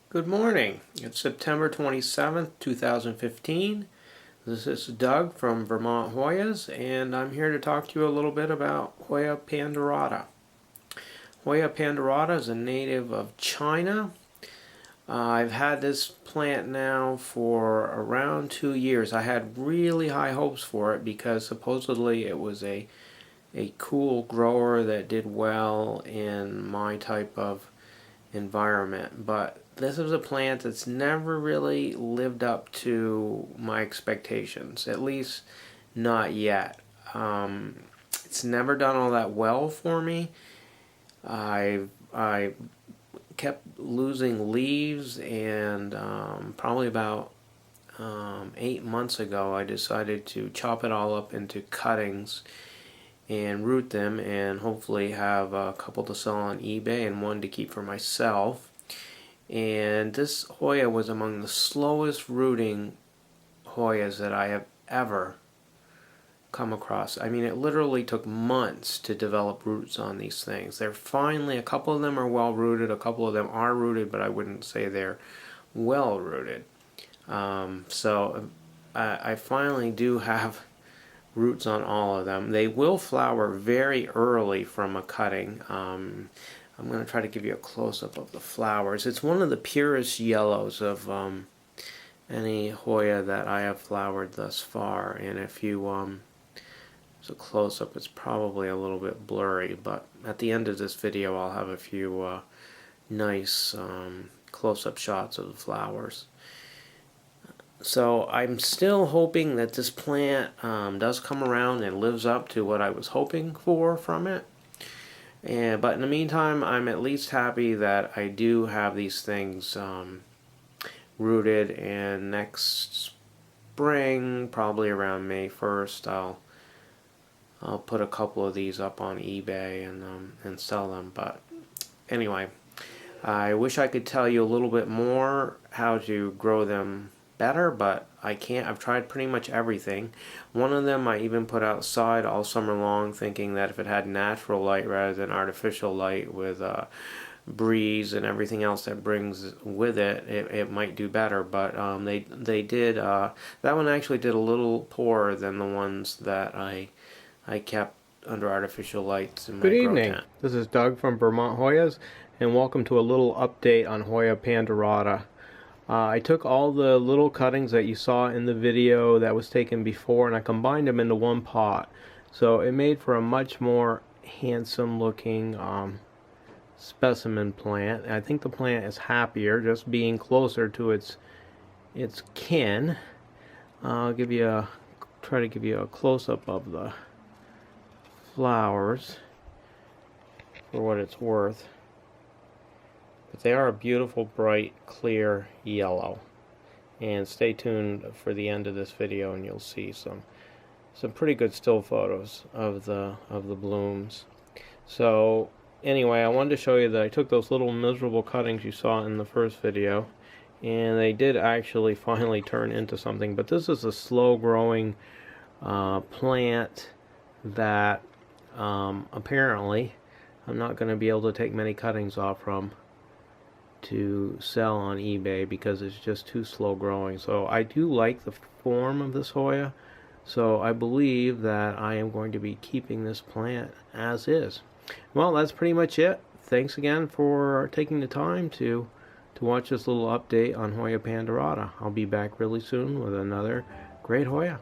Good morning. It's September 27th, 2015. This is Doug from Vermont Hoyas, and I'm here to talk to you a little bit about Hoya pandurata. Hoya pandurata is a native of China. I've had this plant now for around 2 years. I had really high hopes for it because supposedly it was a cool grower that did well in my type of environment, but this is a plant that's never really lived up to my expectations, at least not yet. It's never done all that well for me. I kept losing leaves, and probably about 8 months ago I decided to chop it all up into cuttings and root them, and hopefully have a couple to sell on eBay and one to keep for myself. And this Hoya was among the slowest rooting Hoyas that I have ever come across. I mean, it literally took months to develop roots on these things. They're finally, a couple of them are well rooted, a couple of them are rooted, but I wouldn't say they're well rooted. So I finally do have roots on all of them. They will flower very early from a cutting. I'm going to try to give you a close-up of the flowers. It's one of the purest yellows of any Hoya that I have flowered thus far. And if you it's a close-up, it's probably a little bit blurry, but at the end of this video I'll have a few nice close-up shots of the flowers. So I'm still hoping that this plant does come around and lives up to what I was hoping for from it. But in the meantime, I'm at least happy that I do have these things rooted, and next spring, probably around May 1st, I'll put a couple of these up on eBay and sell them. But anyway, I wish I could tell you a little bit more how to grow them better, but I can't. I've tried pretty much everything. One of them I even put outside all summer long, thinking that if it had natural light rather than artificial light with breeze and everything else that brings with it, it might do better. But they did. That one actually did a little poorer than the ones that I kept under artificial lights in my grow tent. Good evening. This is Doug from Vermont Hoyas, and welcome to a little update on Hoya pandurata. I took all the little cuttings that you saw in the video that was taken before, and I combined them into one pot. So it made for a much more handsome looking specimen plant. I think the plant is happier just being closer to its kin. I'll try to give you a close-up of the flowers for what it's worth. But they are a beautiful, bright, clear yellow. And stay tuned for the end of this video, and you'll see some pretty good still photos of the blooms. So anyway, I wanted to show you that I took those little miserable cuttings you saw in the first video, and they did actually finally turn into something. But this is a slow-growing plant that apparently I'm not going to be able to take many cuttings off from to sell on eBay because it's just too slow growing. So I do like the form of this Hoya, so I believe that I am going to be keeping this plant as is. Well, that's pretty much it. Thanks again for taking the time to watch this little update on Hoya pandurata. I'll be back really soon with another great Hoya.